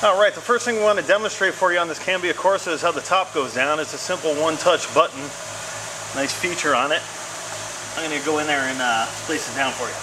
Alright, the first thing we want to demonstrate for you on this Cambiocorsa is how the top goes down. It's a simple one-touch button. Nice feature on it. I'm going to go in there and place it down for you.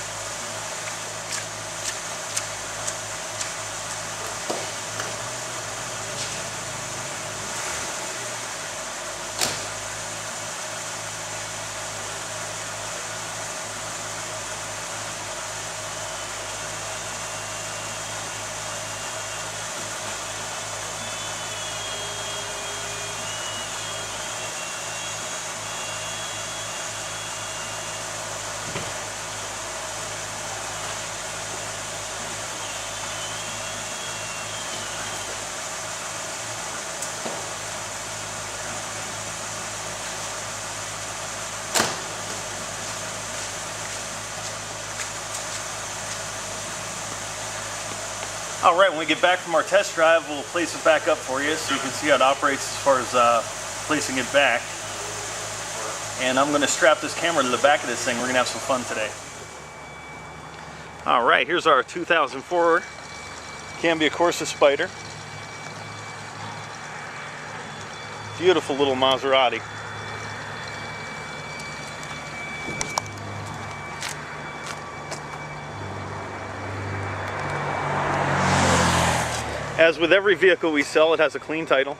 Alright, when we get back from our test drive, we'll place it back up for you so you can see how it operates as far as placing it back. And I'm going to strap this camera to the back of this thing. We're going to have some fun today. Alright, here's our 2004 Cambiocorsa Spyder. Beautiful little Maserati. As with every vehicle we sell, it has a clean title.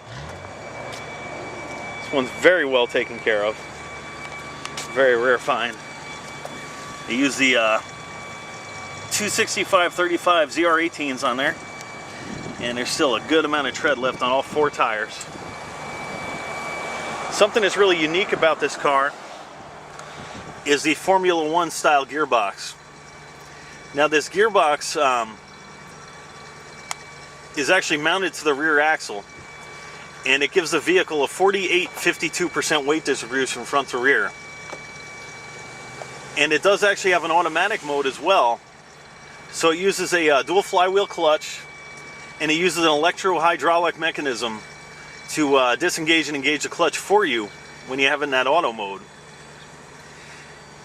This one's very well taken care of. Very rare find. They use the 265/35 ZR18s on there, and there's still a good amount of tread left on all four tires. Something that's really unique about this car is the Formula One style gearbox. Now this gearbox is actually mounted to the rear axle, and it gives the vehicle a 48-52% weight distribution front to rear. And it does actually have an automatic mode as well, so it uses a dual flywheel clutch, and it uses an electro-hydraulic mechanism to disengage and engage the clutch for you when you have it in that auto mode.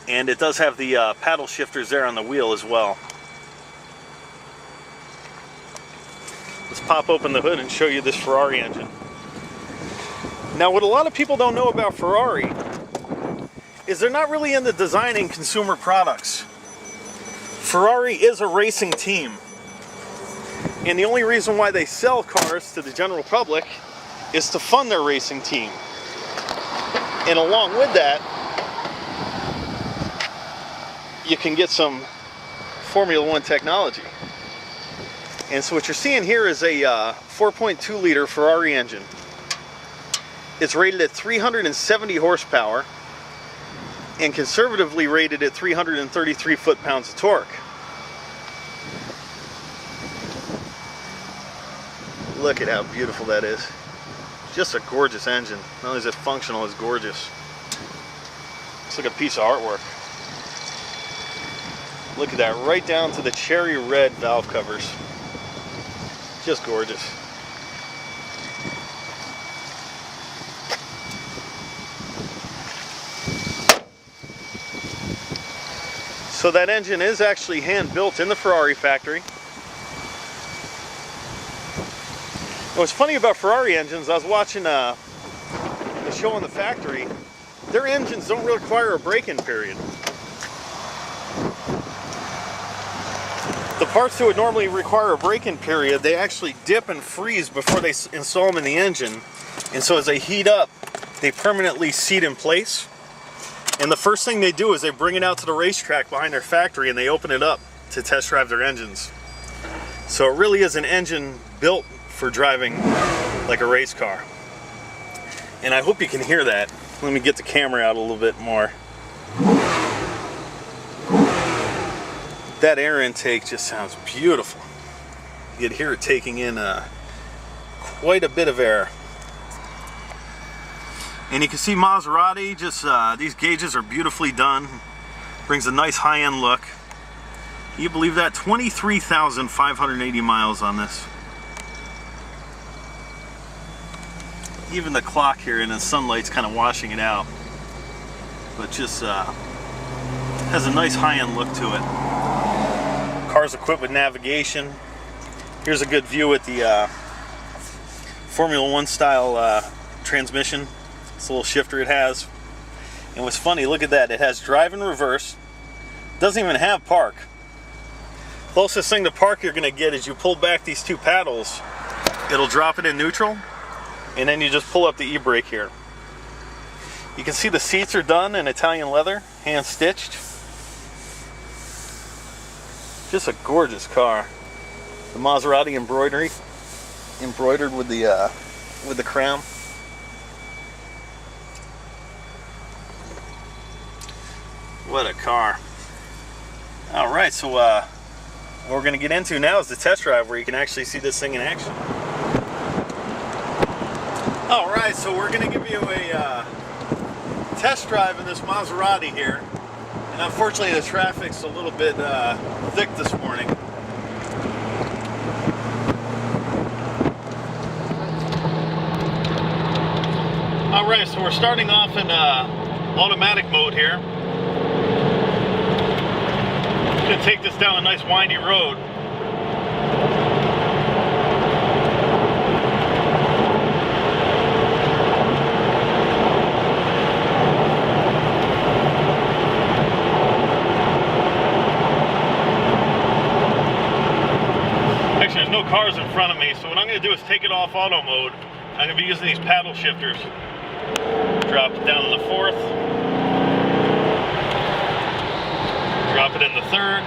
And it does have the paddle shifters there on the wheel as well. Let's pop open the hood and show you this Ferrari engine. Now, what a lot of people don't know about Ferrari is they're not really into designing consumer products. Ferrari is a racing team, and the only reason why they sell cars to the general public is to fund their racing team. And along with that, you can get some Formula One technology. And so what you're seeing here is a 4.2 liter Ferrari engine. It's rated at 370 horsepower and conservatively rated at 333 foot-pounds of torque. Look at how beautiful that is. Just a gorgeous engine. Not only is it functional, it's gorgeous. It's like a piece of artwork. Look at that, right down to the cherry red valve covers. Just gorgeous. So that engine is actually hand built in the Ferrari factory. What's funny about Ferrari engines, I was watching the show in the factory, their engines don't require a break-in period. The parts that would normally require a break-in period, they actually dip and freeze before they install them in the engine. And so as they heat up, they permanently seat in place. And the first thing they do is they bring it out to the racetrack behind their factory and they open it up to test drive their engines. So it really is an engine built for driving like a race car. And I hope you can hear that. Let me get the camera out a little bit more. That air intake just sounds beautiful. You can hear it taking in quite a bit of air. And you can see Maserati, just these gauges are beautifully done. Brings a nice high-end look. Can you believe that? 23,580 miles on this. Even the clock here in the sunlight's kind of washing it out. But just has a nice high-end look to it. Car's equipped with navigation. Here's a good view at the Formula One style transmission. It's a little shifter it has. And what's funny, look at that. It has drive and reverse. Doesn't even have park. Closest thing to park you're going to get is you pull back these two paddles. It'll drop it in neutral. And then you just pull up the e-brake here. You can see the seats are done in Italian leather, hand stitched. Just a gorgeous car. The Maserati embroidery, embroidered with the crown. What a car. All right, so what we're going to get into now is the test drive where you can actually see this thing in action. All right, so we're going to give you a test drive in this Maserati here. And unfortunately the traffic's a little bit thick this morning. All right, so we're starting off in automatic mode here. I'm going to take this down a nice windy road. Actually, there's no cars in front of me, so what I'm going to do is take it off auto mode. I'm going to be using these paddle shifters. Drop it down in the fourth. Drop it in the third.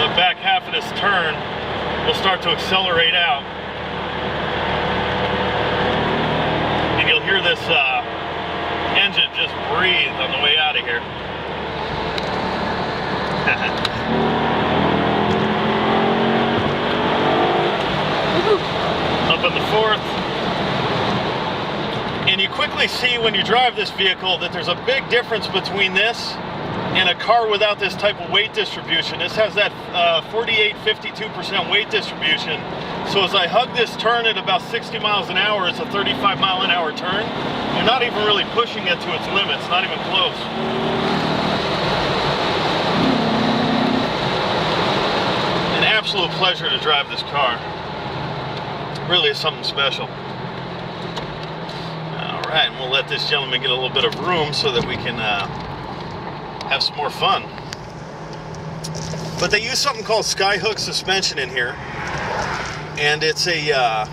The back half of this turn will start to accelerate out. And you'll hear this engine just breathe on the way out of here. Up in the fourth. And you quickly see when you drive this vehicle that there's a big difference between this and a car without this type of weight distribution. This has that 48-52% weight distribution. So as I hug this turn at about 60 miles an hour, it's a 35 mile an hour turn. You're not even really pushing it to its limits, not even close. An absolute pleasure to drive this car. Really is something special. Alright, and we'll let this gentleman get a little bit of room so that we can have some more fun. But they use something called skyhook suspension in here. And it's a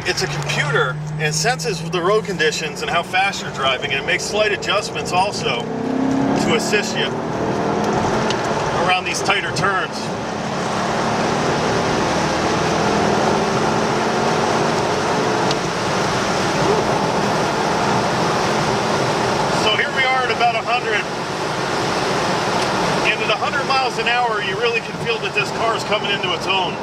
computer and senses the road conditions and how fast you're driving, and it makes slight adjustments also to assist you around these tighter turns. About 100, and at 100 miles an hour you really can feel that this car is coming into its own.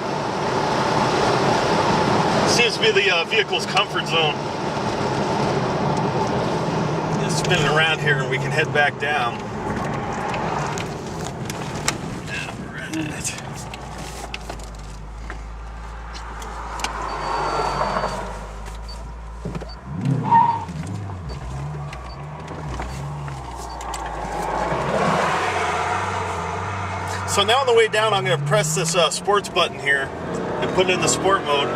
Seems to be the vehicle's comfort zone. Just spinning around here and we can head back down. Alright. So now on the way down, I'm going to press this sports button here and put it in the sport mode.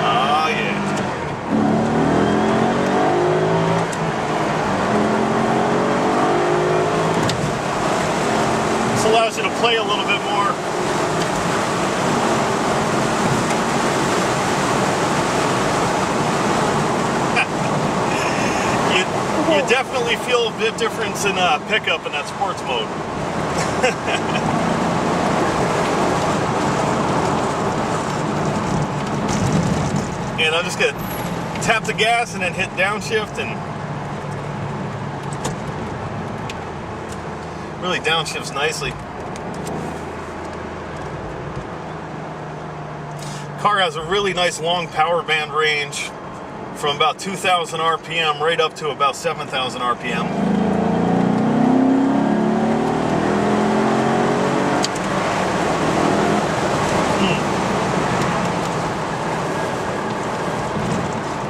Oh yeah. This allows you to play a little bit more. You definitely feel a bit difference in pickup in that sports mode. And I'm just going to tap the gas and then hit downshift, and really downshifts nicely. Car has a really nice long power band range from about 2,000 RPM right up to about 7,000 RPM.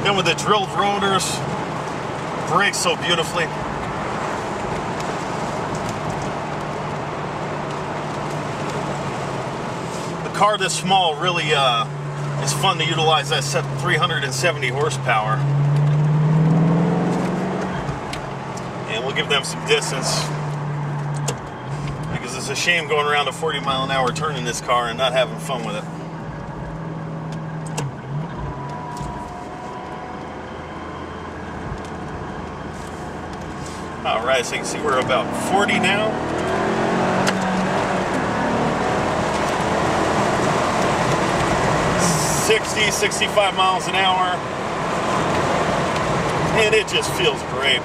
Then with the drilled rotors, brakes so beautifully. car this small really is fun to utilize that 370 horsepower. And we'll give them some distance, because it's a shame going around a 40-mile-an-hour turn in this car and not having fun with it. Alright, so you can see we're about 40 now. "60, 65 miles an hour. And it just feels great.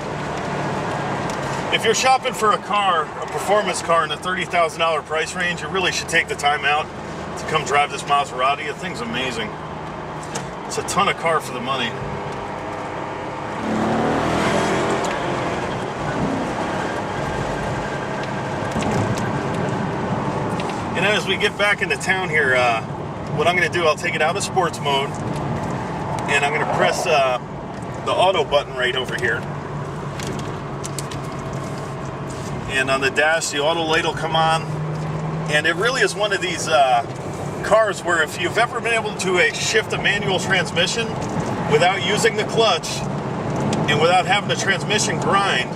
If you're shopping for a car, a performance car in the $30,000 price range, you really should take the time out to come drive this Maserati. The thing's amazing. It's a ton of car for the money. And then as we get back into town here, what I'm going to do, I'll take it out of sports mode, and I'm going to press the auto button right over here. And on the dash, the auto light will come on. And it really is one of these cars where if you've ever been able to shift a manual transmission without using the clutch and without having the transmission grind,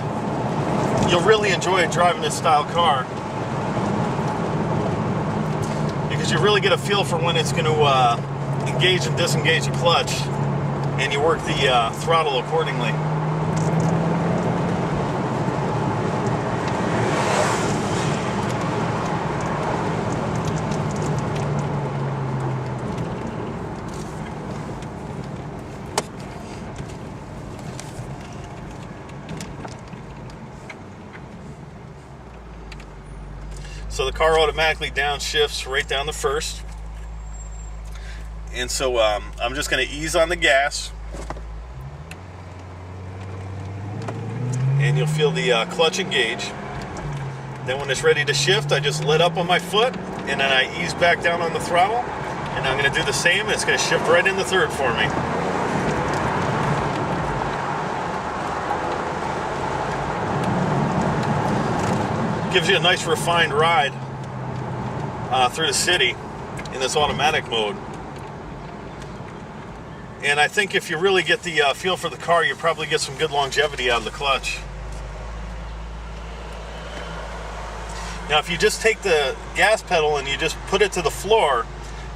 you'll really enjoy driving this style car. Because you really get a feel for when it's going to engage and disengage the clutch, and you work the throttle accordingly. So the car automatically downshifts right down the first. And so I'm just going to ease on the gas. And you'll feel the clutch engage. Then when it's ready to shift, I just let up on my foot, and then I ease back down on the throttle. And I'm going to do the same, and it's going to shift right into third for me. Gives you a nice refined ride through the city in this automatic mode. And I think if you really get the feel for the car, you probably get some good longevity out of the clutch. Now if you just take the gas pedal and you just put it to the floor,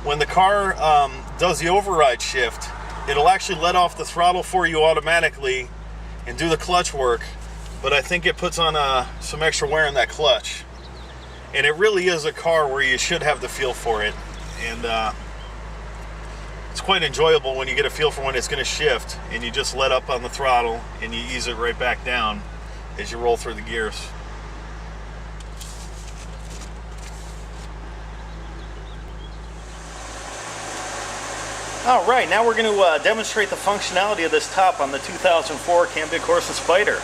when the car does the override shift, it'll actually let off the throttle for you automatically and do the clutch work. But I think it puts on some extra wear in that clutch. And it really is a car where you should have the feel for it. And it's quite enjoyable when you get a feel for when it's going to shift, and you just let up on the throttle and you ease it right back down as you roll through the gears. Alright, now we're going to demonstrate the functionality of this top on the 2004 Cambiocorsa Spyder.